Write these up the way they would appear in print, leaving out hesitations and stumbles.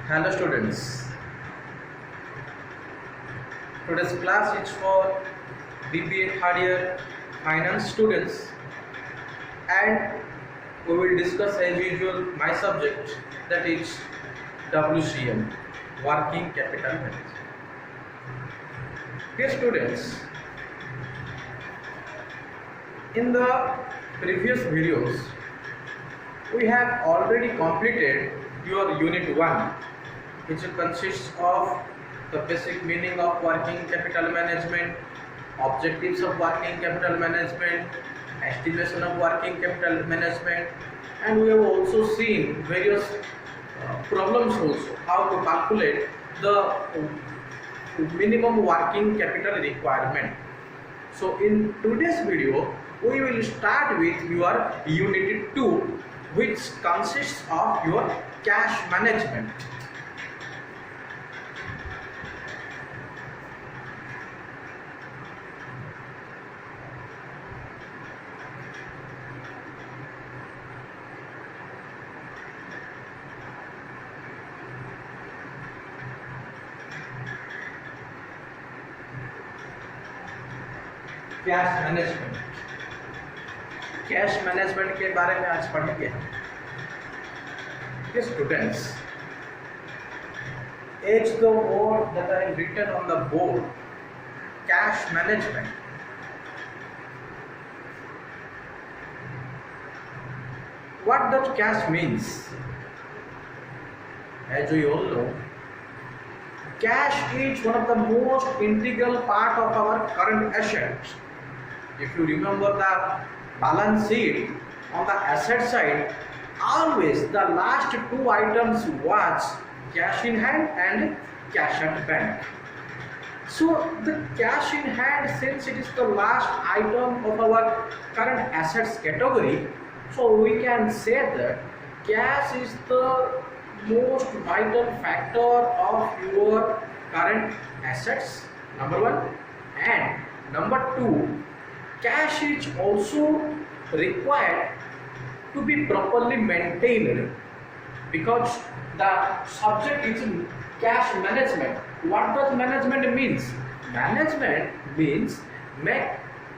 Hello students, today's class is for BBA third year finance students and we will discuss as usual my subject, that is WCM, Working Capital Management. Dear students, in the previous videos we have already completed your unit 1, which consists of the basic meaning of working capital management, objectives of working capital management, estimation of working capital management, and we have also seen various problems also, how to calculate the minimum working capital requirement. So in today's video we will start with your unit 2, which consists of your cash management. Cash management के बारे में आज पढ़ेंगे। Students, as the word that I have written on the board, cash management. What does cash means? As we all know, cash is one of the most integral part of our current assets. If you remember the balance sheet, on the asset side, always the last two items was cash in hand and cash at bank. So the cash in hand, since it is the last item of our current assets category, so we can say that cash is the most vital factor of your current assets, number one, and number two, cash is also required to be properly maintained, because the subject is cash management. What does management means? Management means make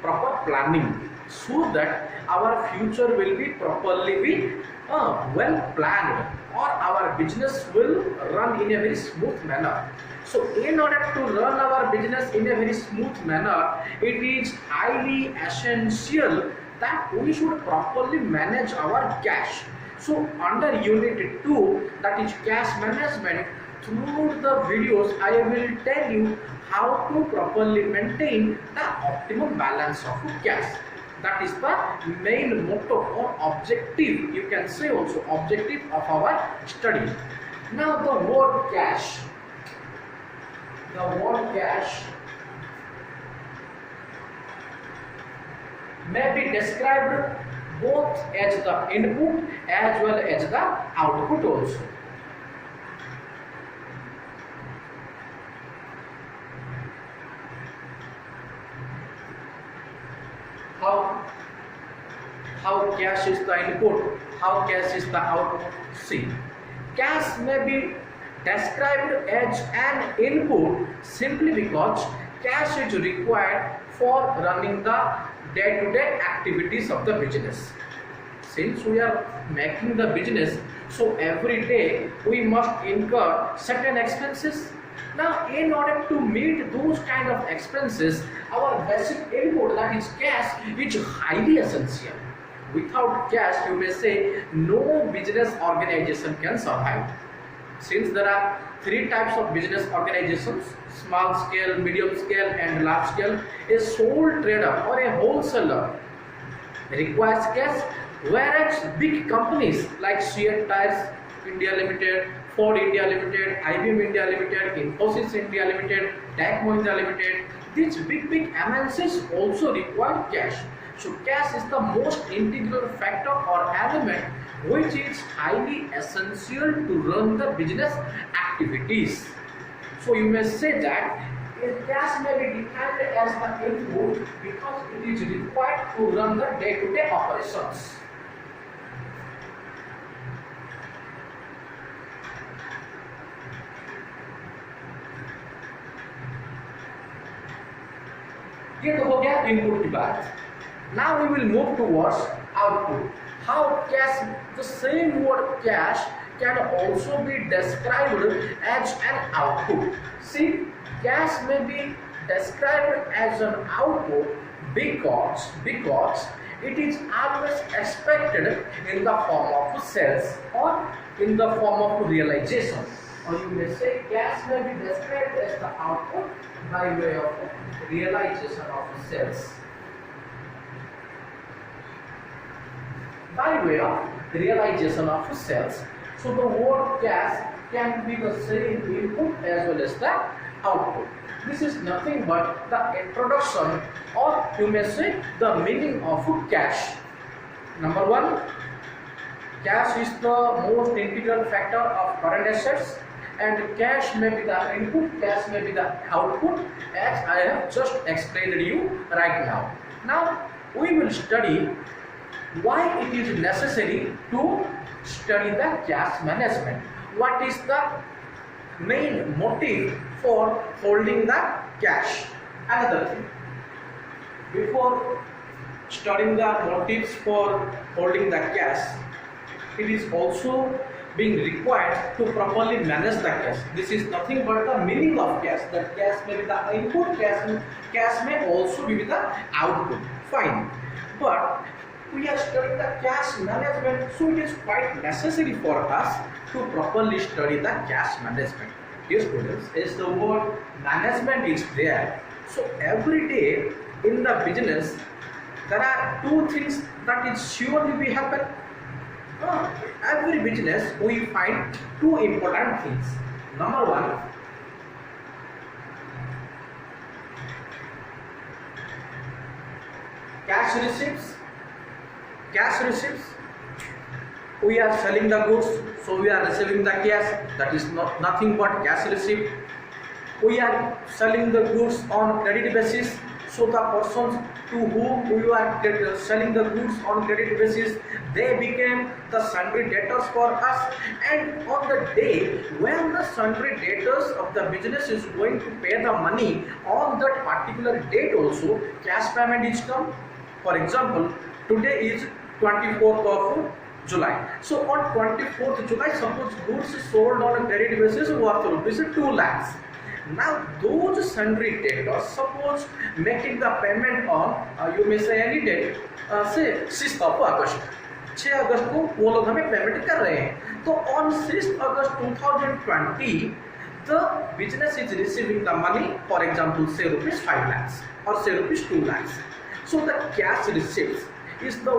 proper planning so that our future will be properly well planned, or our business will run in a very smooth manner. So in order to run our business in a very smooth manner, it is highly essential that we should properly manage our cash. So under unit 2, that is cash management, through the videos I will tell you how to properly maintain the optimum balance of cash. That is the main motto or objective, you can say also objective of our study. Now the word cash. May be described both as the input as well as the output also. How cash is the input, how cash is the output? See, cash may be described as an input simply because cash is required for running the day-to-day activities of the business. Since we are making the business, so every day we must incur certain expenses. Now in order to meet those kind of expenses, our basic input, that is cash, is highly essential. Without cash, you may say, no business organization can survive. Since there are three types of business organizations, small scale, medium scale and large scale, a sole trader or a wholesaler requires cash, whereas big companies like Seat Tires India Limited, Ford India Limited, IBM India Limited, Infosys India Limited, Tech Mahindra Limited, these big MNCs also require cash. So cash is the most integral factor or element which is highly essential to run the business activities. So you may say that cash may be defined as the input because it is required to run the day-to-day operations. ये तो हो गया input की बात. Now we will move towards output. How cash, the same word cash can also be described as an output. See, cash may be described as an output because it is always expected in the form of sales or in the form of realization. Or you may say cash may be described as the output by way of realization of sales. By way of realization of sales. So the word cash can be the same input as well as the output. This is nothing but the introduction, or you may say the meaning of cash. Number one, cash is the most integral factor of current assets, and cash may be the input, cash may be the output, as I have just explained to you right now. Now we will study why it is necessary to study the cash management. What is the main motive for holding the cash? Another thing, before studying the motives for holding the cash, it is also being required to properly manage the cash. This is nothing but the meaning of cash. That cash may be the input, cash may also be the output. Fine, but we are studying the cash management, so it is quite necessary for us to properly study the cash management. Dear students, as the word management is there, so every day in the business there are two things that is surely will happen. Every business we find two important things. Number one, cash receipts. Cash receipts. We are selling the goods, so we are receiving the cash. That is nothing but cash receipt. We are selling the goods on credit basis, so the persons to whom we are selling the goods on credit basis, they became the sundry debtors for us. And on the day when the sundry debtors of the business is going to pay the money, on that particular date also cash payment is come. For example, today is 24th of July. So on 24th July, suppose goods sold on a credit basis worth rupees 2 lakhs. Now those sundry debtors, suppose making the payment on you may say any date, say 6th of August. 6 अगस्त को वो लोग हमें payment कर रहे हैं. तो on 6th August 2020, the business is receiving the money, for example, say rupees 5 lakhs or say rupees 2 lakhs. So the cash receipts is the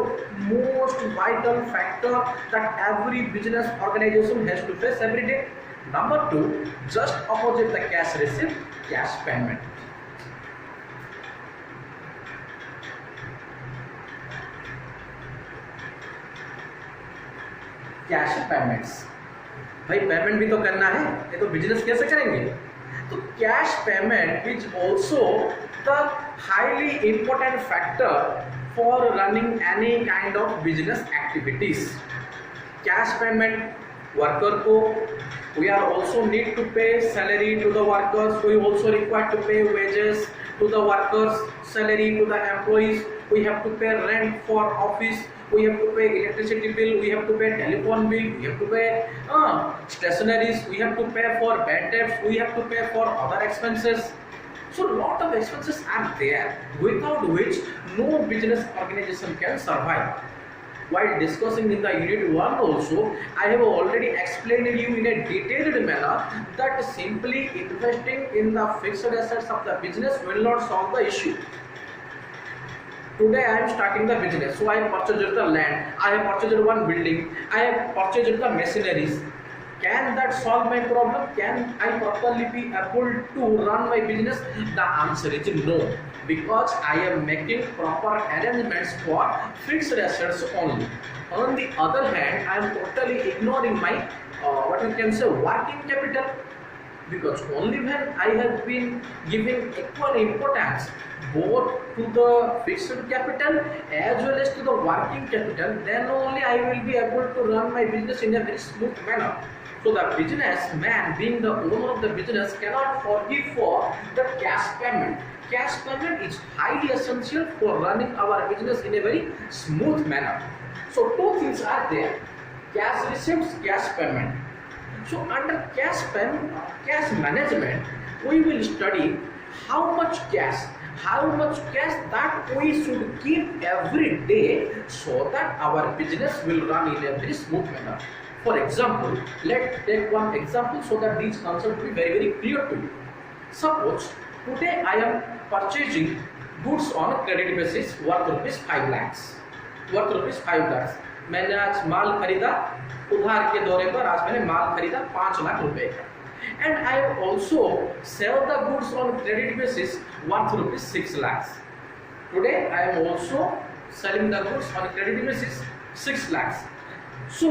most vital factor that every business organization has to face every day. Number two, just opposite the cash receipt, cash payment. Cash payments, भाई payment भी तो करना है, ये तो business कैसे करेंगे. तो cash payment is also the highly important factor for running any kind of business activities. Cash payment worker ko, we are also need to pay salary to the workers, we also required to pay wages to the workers, salary to the employees, we have to pay rent for office, we have to pay electricity bill, we have to pay telephone bill, we have to pay stationaries, we have to pay for bad debts, we have to pay for other expenses. So lot of expenses are there without which no business organization can survive. While discussing in the unit 1 also, I have already explained to you in a detailed manner that simply investing in the fixed assets of the business will not solve the issue. Today I am starting the business, so I have purchased the land, I have purchased one building, I have purchased the machineries. Can that solve my problem? Can I properly be able to run my business? The answer is no, because I am making proper arrangements for fixed assets only. On the other hand, I am totally ignoring my what you can say working capital, because only when I have been giving equal importance both to the fixed capital as well as to the working capital, then only I will be able to run my business in a very smooth manner. So the businessman, being the owner of the business, cannot forgive for the cash payment. Cash payment is highly essential for running our business in a very smooth manner. So two things are there: cash receipts, cash payment. So under cash management, we will study how much cash that we should keep every day so that our business will run in a very smooth manner. For example, let's take one example so that these concepts will be very very clear to you. Suppose today I am purchasing goods on a credit basis worth rupees 5 lakhs. मैंने आज माल खरीदा उधार के दौरे पर, आज मैंने माल खरीदा 5 लाख रुपए का. And I also sell the goods on credit basis worth rupees 6 lakhs. Today I am also selling the goods on credit basis 6 lakhs. So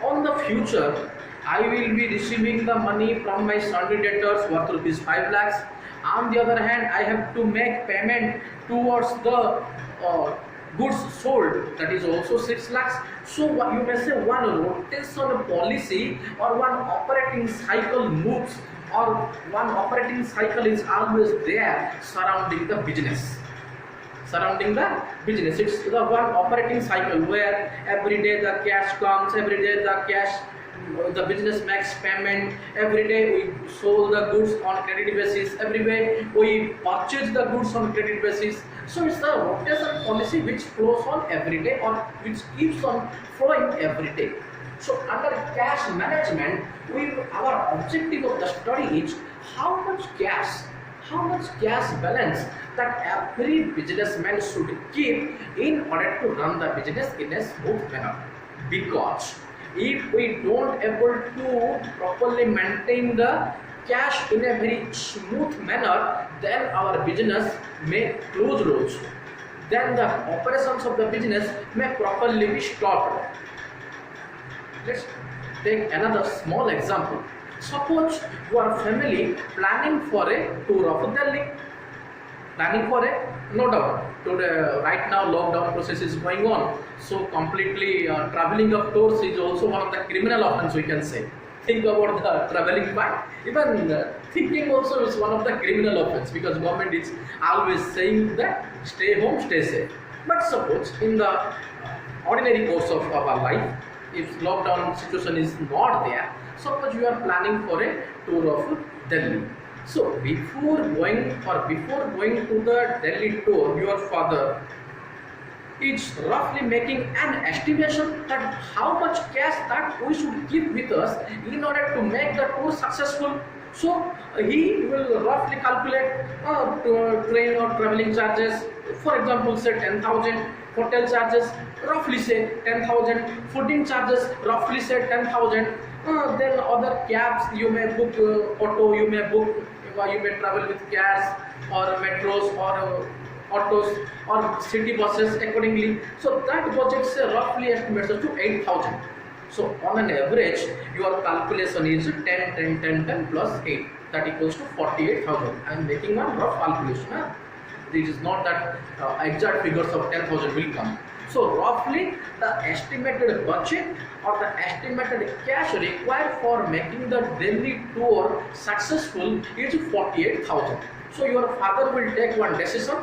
on the future I will be receiving the money from my sundry debtors worth rupees 5 lakhs. On the other hand, I have to make payment towards the goods sold, that is also 6 lakhs. So you may say one rotation policy or one operating cycle moves, or one operating cycle is always there surrounding the business. It's the one operating cycle where every day the cash comes, every day the business makes payment, every day we sold the goods on credit basis, every day we purchase the goods on credit basis. So it's the rotation policy which flows on every day, or which keeps on flowing every day. So under cash management, our objective of the study is how much cash balance that every businessman should keep in order to run the business in a smooth manner. Because if we don't able to properly maintain the cash in a very smooth manner, then our business may close also. Then the operations of the business may properly be stopped. Let's take another small example. Suppose your family planning for a tour of Delhi. No doubt. Today, right now, lockdown process is going on. So completely traveling of tours is also one of the criminal offense, we can say. Think about the traveling part. Even thinking also is one of the criminal offense, because government is always saying that stay home, stay safe. But suppose in the ordinary course of our life, if lockdown situation is not there, suppose you are planning for a tour of Delhi. So before going to the Delhi tour, your father is roughly making an estimation that how much cash that we should keep with us in order to make the tour successful. So he will roughly calculate train or traveling charges. For example, say 10,000. Hotel charges roughly say 10,000. Fooding charges roughly say 10,000. Then other cabs you may book, auto you may book, you may travel with cabs or metros or autos or city buses accordingly. So that budget say roughly estimates to 8,000. So on an average, your calculation is 10 plus 8, that equals to 48,000. I am making one rough calculation. This is not that exact figures of 10,000 will come. So roughly the estimated budget or the estimated cash required for making the Delhi tour successful is 48,000. So your father will take one decision.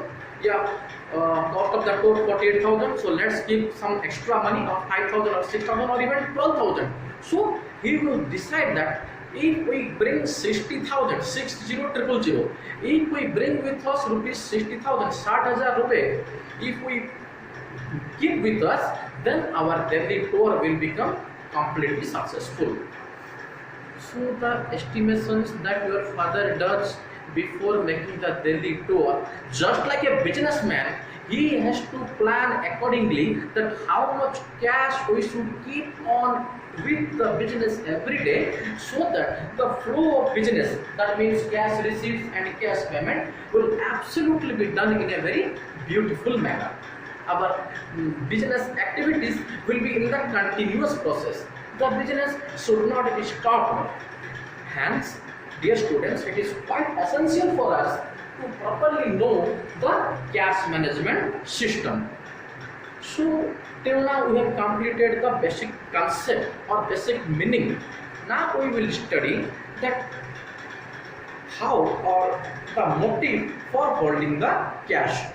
Cost of the tour 48,000. So let's give some extra money of 5,000 or 6,000 or even 12,000. So he will decide that if we bring 60,000, 60,000, if we bring with us rupees 60,000, 60,000 rupees, if we keep with us, then our Delhi tour will become completely successful. So the estimations that your father does before making the Delhi tour, just like a businessman, he has to plan accordingly that how much cash we should keep on with the business every day, so that the flow of business, that means cash receipts and cash payment, will absolutely be done in a very beautiful manner. Our business activities will be in the continuous process. The business should not be stopped. Hence, dear students, it is quite essential for us to properly know the cash management system. So till now we have completed the basic concept or basic meaning Now we will study that how or the motive for holding the cash.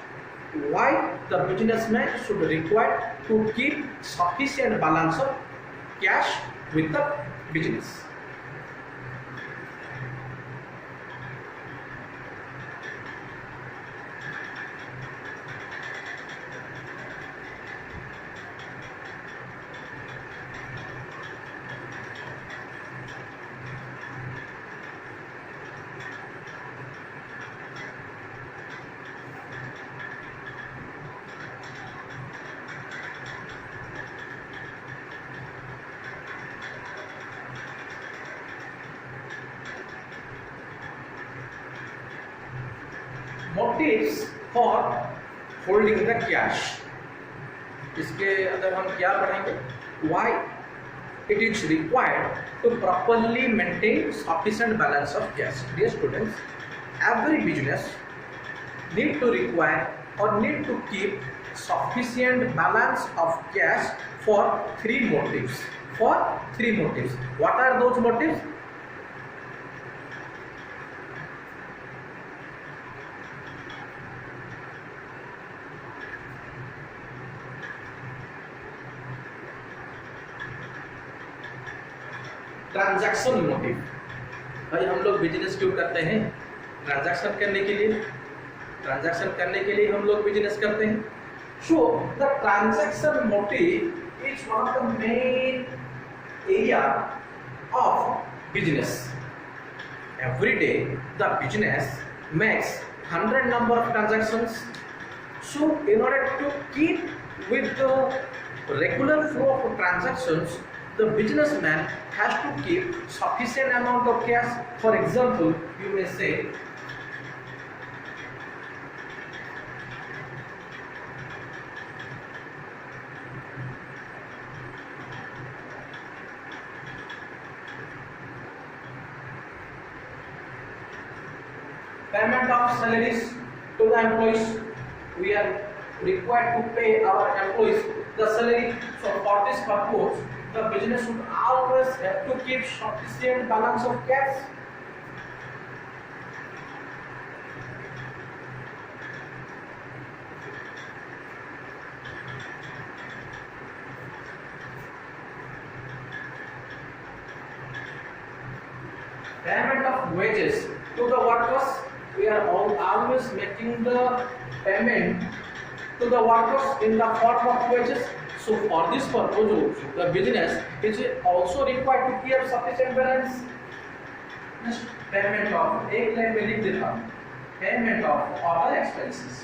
Why the businessman should require to keep sufficient balance of cash with the business. Motives for holding the cash. इसके अंदर हम क्या पढ़ेंगे? Why it is required to properly maintain sufficient balance of cash. Dear students, every business need to require or need to keep sufficient balance of cash for three motives. For three motives. What are those motives? Transaction motive. भाई हम लोग business क्यों करते हैं? Transaction करने के लिए। Transaction करने के लिए हम लोग बिजनेस करते हैं। So the transaction motive is one of the main area of business. Every day the business makes 100 number of transactions. So in order to keep with the regular flow of transactions, the businessman has to keep sufficient amount of cash. For example, you may say payment of salaries to the employees. We are required to pay our employees the salary. So for this purpose, the business should always have to keep sufficient balance of cash. Payment of wages to the workers. We are always making the payment to the workers in the form of wages. So for this purpose, the business is also required to keep sufficient balance. Next, payment of एक line में लिख देता हूँ, payment of other expenses.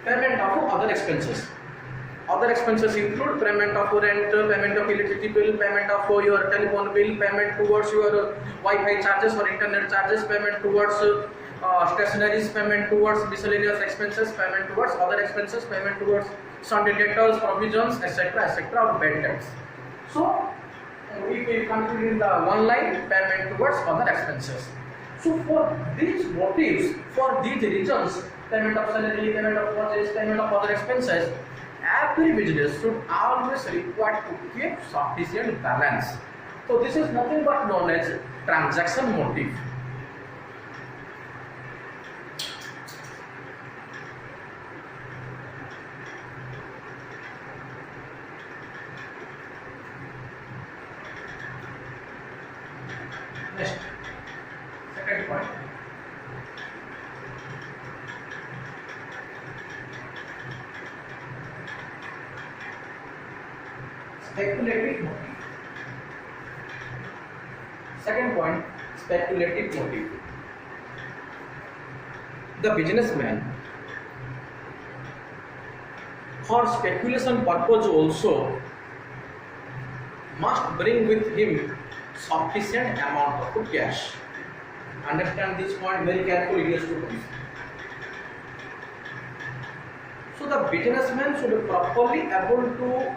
Payment of other expenses. Other expenses include payment of rent, payment of electricity bill, payment of your telephone bill, payment towards your Wi-Fi charges or internet charges, payment towards stationaries, payment towards miscellaneous expenses, payment towards other expenses, payment towards Sunday debtors, provisions, etc., etc., or bad debts. So, if we conclude in the one line, payment towards other expenses. So, for these motives, for these reasons, payment of salary, payment of purchase, payment of other expenses, every business should always require to keep sufficient balance. So, this is nothing but known as transaction motive. Next, second point. Speculative motive. Second point, speculative motive. The businessman, for speculation purpose also, must bring with him sufficient amount of cash. Understand this point very carefully, dear students. So the businessman should properly able to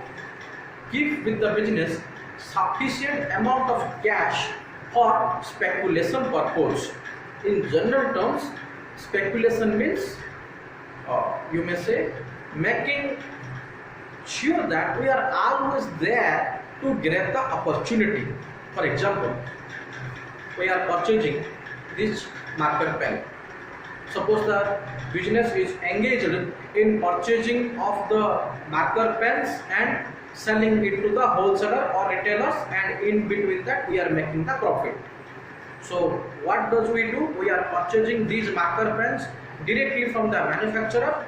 keep with the business sufficient amount of cash for speculation purpose. In general terms, speculation means you may say making sure that we are always there to grab the opportunity. For example, we are purchasing this marker pen. Suppose the business is engaged in purchasing of the marker pens and selling it to the wholesaler or retailers, and in between that we are making the profit. So what does we do? We are purchasing these marker pens directly from the manufacturer.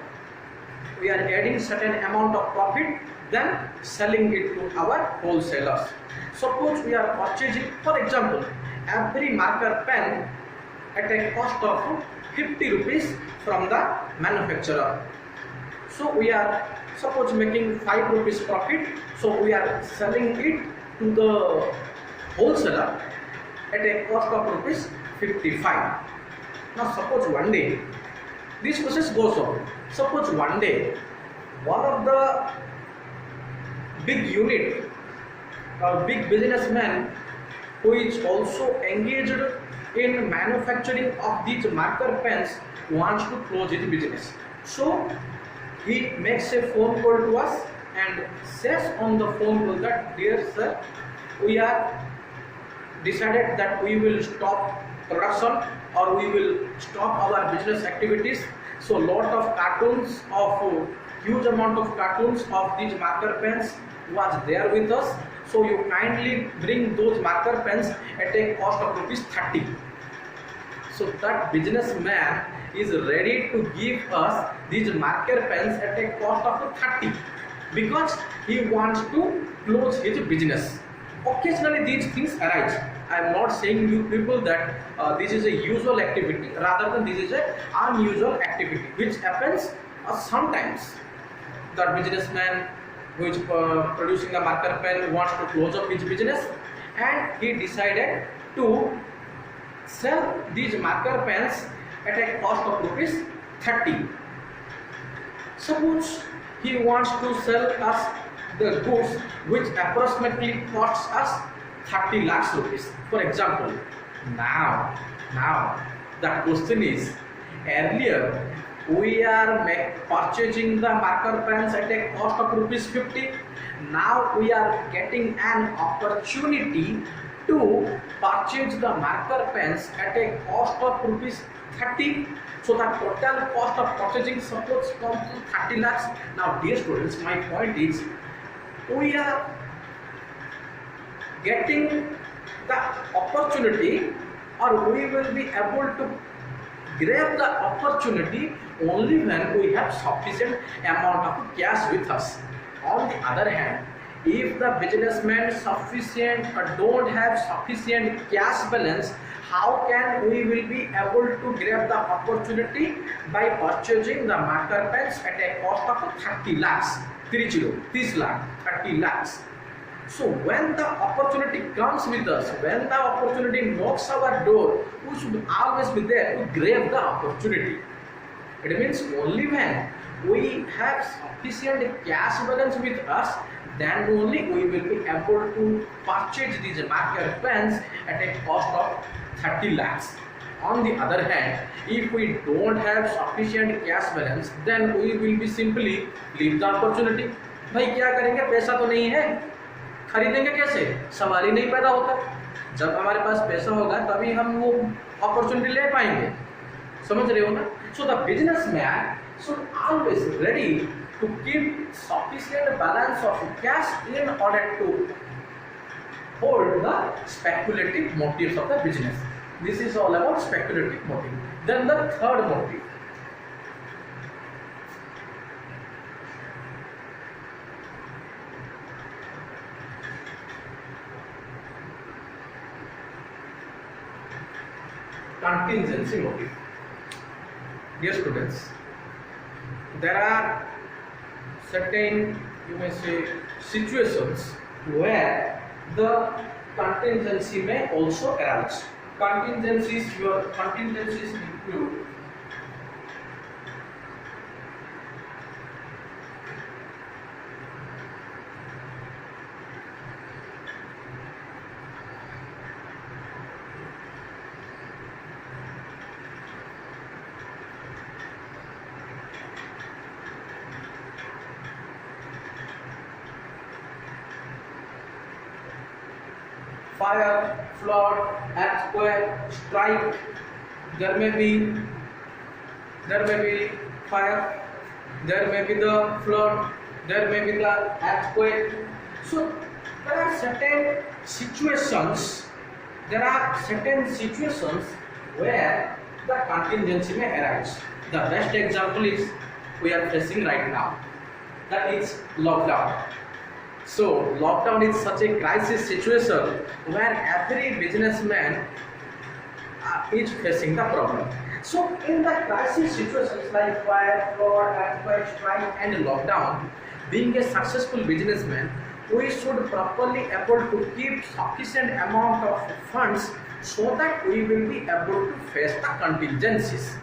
We are adding certain amount of profit, then selling it to our wholesalers. Suppose we are purchasing, for example, every marker pen at a cost of 50 rupees from the manufacturer. So we are suppose making 5 rupees profit. So we are selling it to the wholesaler at a cost of rupees 55. Now suppose one day this process goes on. Suppose one day one of the big unit or big businessman who is also engaged in manufacturing of these marker pens wants to close his business. So he makes a phone call to us and says on the phone call that, dear sir, we are decided that we will stop production or we will stop our business activities. So lot of cartoons of huge amount of cartoons of these marker pens was there with us. So you kindly bring those marker pens at a cost of rupees 30. So that businessman is ready to give us these marker pens at a cost of 30 because he wants to close his business. Occasionally these things arise. I am not saying you people that this is a usual activity, rather than this is a unusual activity which happens sometimes. The businessman who is producing the marker pen wants to close up his business and he decided to sell these marker pens at a cost of rupees 30. Suppose he wants to sell us the goods which approximately costs us 30 lakhs rupees. For example, now the question is, earlier we are purchasing the marker pens at a cost of rupees 50. Now we are getting an opportunity to purchase the marker pens at a cost of rupees 30. So the total cost of purchasing suppose comes to 30 lakhs. Now dear students, my point is, we are getting the opportunity, or we will be able to grab the opportunity only when we have sufficient amount of cash with us. On the other hand, if the businessman don't have sufficient cash balance, how can we will be able to grab the opportunity by purchasing the marker pens at a cost of 30 lakhs, 30 lakhs. So when the opportunity comes with us, when the opportunity knocks our door, we should always be there to grab the opportunity. It means only when we have sufficient cash balance with us, then only we will be able to purchase these marker pens at a cost of 30 lakhs. On the other hand, if we don't have sufficient cash balance, then we will be simply leave the opportunity. भाई क्या करेंगे, पैसा तो नहीं है, खरीदेंगे कैसे, सवाल ही नहीं पैदा होता। जब हमारे पास पैसा होगा तभी हम वो अपॉर्चुनिटी ले पाएंगे, समझ रहे हो ना। So the businessman should always ready to keep sufficient balance of cash in order to hold the speculative motives of the business. This is all about speculative motive. Then the third motive. Contingency motive. Dear students, there are certain, you may say, situations where the contingency may also arise. Your contingencies include fire, flood, earthquake, strike. There may be fire, there may be the flood, there may be the earthquake. So there are certain situations. There are certain situations where the contingency may arise. The best example is we are facing right now. That is lockdown. So lockdown is such a crisis situation where every businessman is facing the problem. So in the crisis situations like fire, flood, earthquake, strike and lockdown, being a successful businessman, we should properly able to keep sufficient amount of funds so that we will be able to face the contingencies.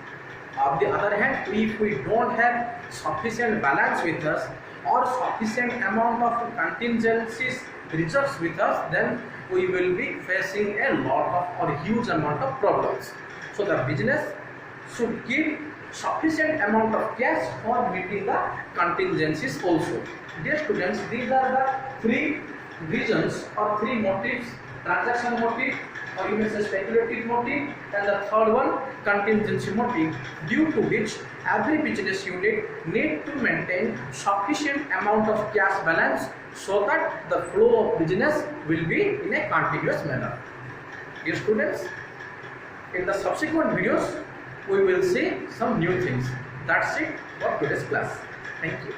On the other hand, if we don't have sufficient balance with us or sufficient amount of contingencies reserves with us, then we will be facing a lot of or huge amount of problems. So the business should keep sufficient amount of cash for meeting the contingencies also. Dear students, these are the three reasons or three motives: transaction motive, or you may say speculative motive, and the third one, contingency motive, due to which every business unit need to maintain sufficient amount of cash balance so that the flow of business will be in a continuous manner. Dear students, in the subsequent videos we will see some new things. That's it for today's class. Thank you.